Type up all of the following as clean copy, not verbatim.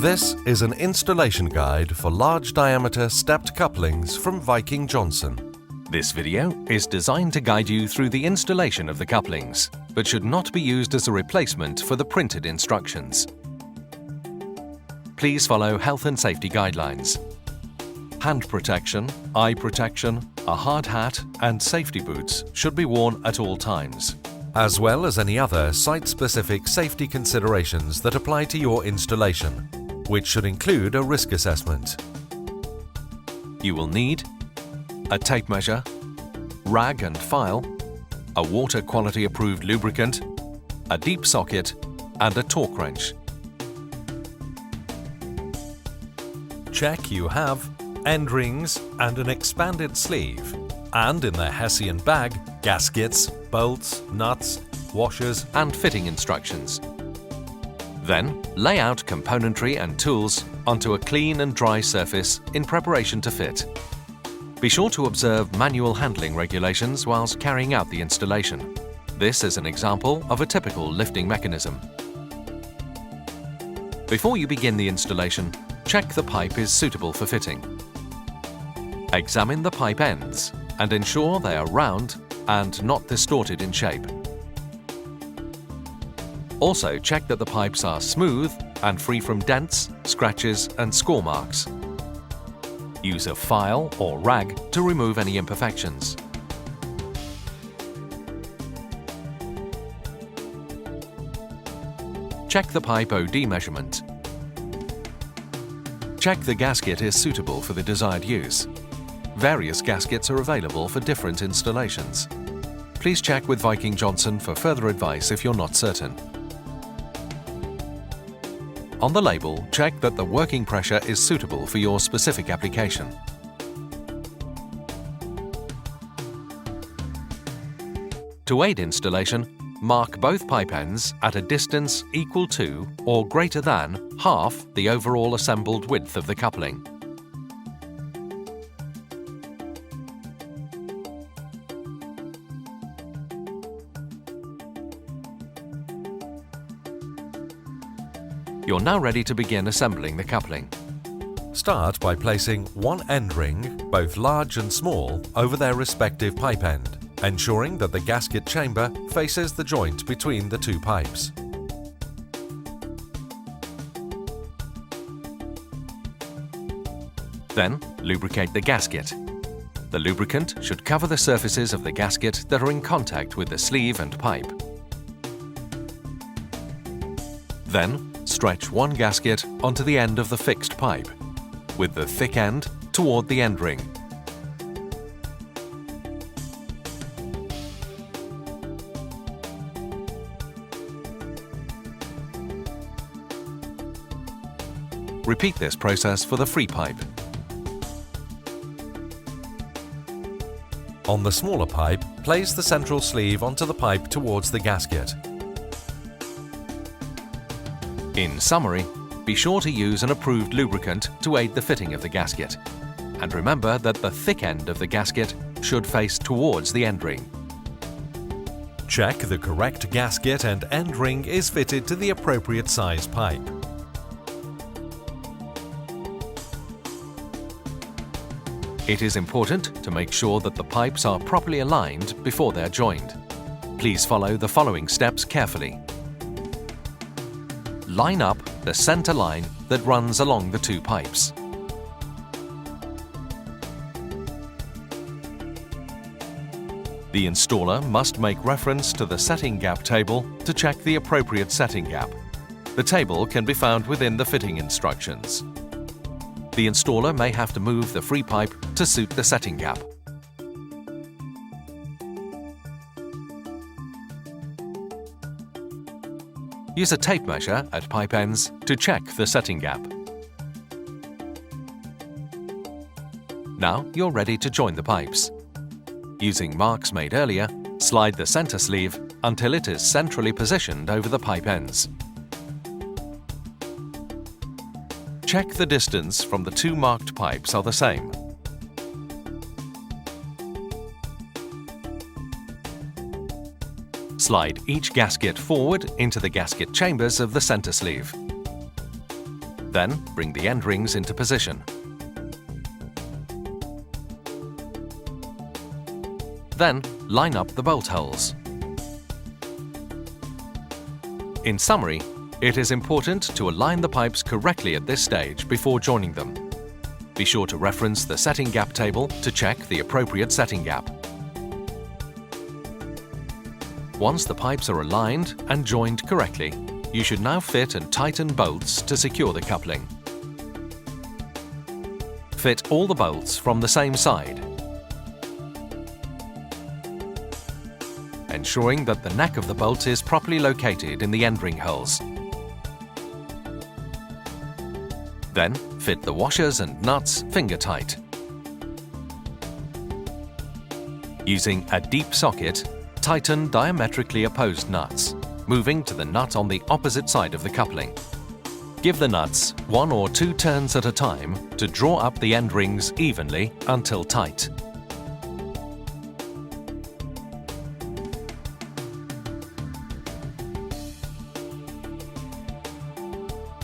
This is an installation guide for large diameter stepped couplings from Viking Johnson. This video is designed to guide you through the installation of the couplings, but should not be used as a replacement for the printed instructions. Please follow health and safety guidelines. Hand protection, eye protection, a hard hat and safety boots should be worn at all times, as well as any other site-specific safety considerations that apply to your installation, which should include a risk assessment. You will need a tape measure, rag and file, a water quality approved lubricant, a deep socket and a torque wrench. Check you have end rings and an expanded sleeve, and in the Hessian bag, gaskets, bolts, nuts, washers and fitting instructions. Then, lay out componentry and tools onto a clean and dry surface in preparation to fit. Be sure to observe manual handling regulations whilst carrying out the installation. This is an example of a typical lifting mechanism. Before you begin the installation, check the pipe is suitable for fitting. Examine the pipe ends and ensure they are round and not distorted in shape. Also check that the pipes are smooth and free from dents, scratches and score marks. Use a file or rag to remove any imperfections. Check the pipe OD measurement. Check the gasket is suitable for the desired use. Various gaskets are available for different installations. Please check with Viking Johnson for further advice if you're not certain. On the label, check that the working pressure is suitable for your specific application. To aid installation, mark both pipe ends at a distance equal to or greater than half the overall assembled width of the coupling. You're now ready to begin assembling the coupling. Start by placing one end ring, both large and small, over their respective pipe end, ensuring that the gasket chamber faces the joint between the two pipes. Then, lubricate the gasket. The lubricant should cover the surfaces of the gasket that are in contact with the sleeve and pipe. Then, stretch one gasket onto the end of the fixed pipe, with the thick end toward the end ring. Repeat this process for the free pipe. On the smaller pipe, place the central sleeve onto the pipe towards the gasket. In summary, be sure to use an approved lubricant to aid the fitting of the gasket. And remember that the thick end of the gasket should face towards the end ring. Check the correct gasket and end ring is fitted to the appropriate size pipe. It is important to make sure that the pipes are properly aligned before they're joined. Please follow the following steps carefully. Line up the center line that runs along the two pipes. The installer must make reference to the setting gap table to check the appropriate setting gap. The table can be found within the fitting instructions. The installer may have to move the free pipe to suit the setting gap. Use a tape measure at pipe ends to check the setting gap. Now you're ready to join the pipes. Using marks made earlier, slide the center sleeve until it is centrally positioned over the pipe ends. Check the distance from the two marked pipes are the same. Slide each gasket forward into the gasket chambers of the center sleeve. Then bring the end rings into position. Then line up the bolt holes. In summary, it is important to align the pipes correctly at this stage before joining them. Be sure to reference the setting gap table to check the appropriate setting gap. Once the pipes are aligned and joined correctly, you should now fit and tighten bolts to secure the coupling. Fit all the bolts from the same side, ensuring that the neck of the bolt is properly located in the end ring holes. Then fit the washers and nuts finger tight. Using a deep socket, tighten diametrically opposed nuts, moving to the nut on the opposite side of the coupling. Give the nuts 1 or 2 turns at a time to draw up the end rings evenly until tight.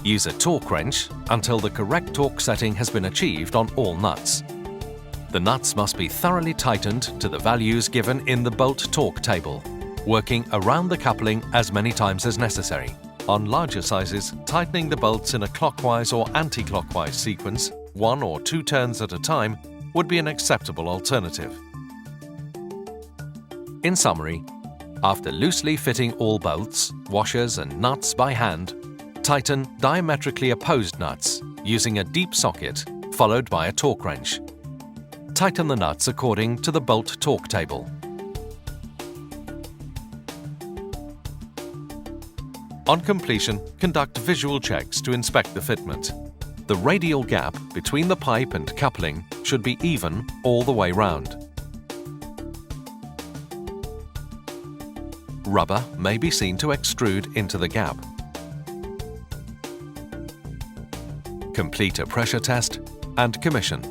Use a torque wrench until the correct torque setting has been achieved on all nuts. The nuts must be thoroughly tightened to the values given in the bolt torque table, working around the coupling as many times as necessary. On larger sizes, tightening the bolts in a clockwise or anti-clockwise sequence, 1 or 2 turns at a time, would be an acceptable alternative. In summary, after loosely fitting all bolts, washers and nuts by hand, tighten diametrically opposed nuts using a deep socket followed by a torque wrench. Tighten the nuts according to the bolt torque table. On completion, conduct visual checks to inspect the fitment. The radial gap between the pipe and coupling should be even all the way round. Rubber may be seen to extrude into the gap. Complete a pressure test and commission.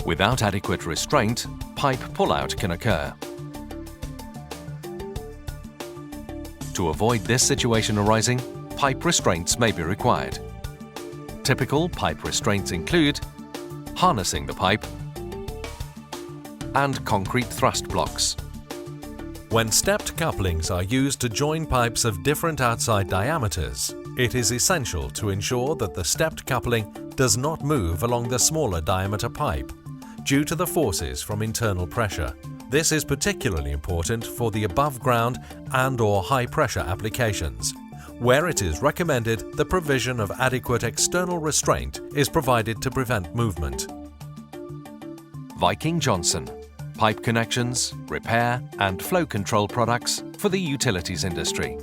Without adequate restraint, pipe pull-out can occur. To avoid this situation arising, pipe restraints may be required. Typical pipe restraints include harnessing the pipe and concrete thrust blocks. When stepped couplings are used to join pipes of different outside diameters, it is essential to ensure that the stepped coupling does not move along the smaller diameter pipe due to the forces from internal pressure. This is particularly important for the above-ground and/or high-pressure applications, where it is recommended the provision of adequate external restraint is provided to prevent movement. Viking Johnson. Pipe connections, repair and flow control products for the utilities industry.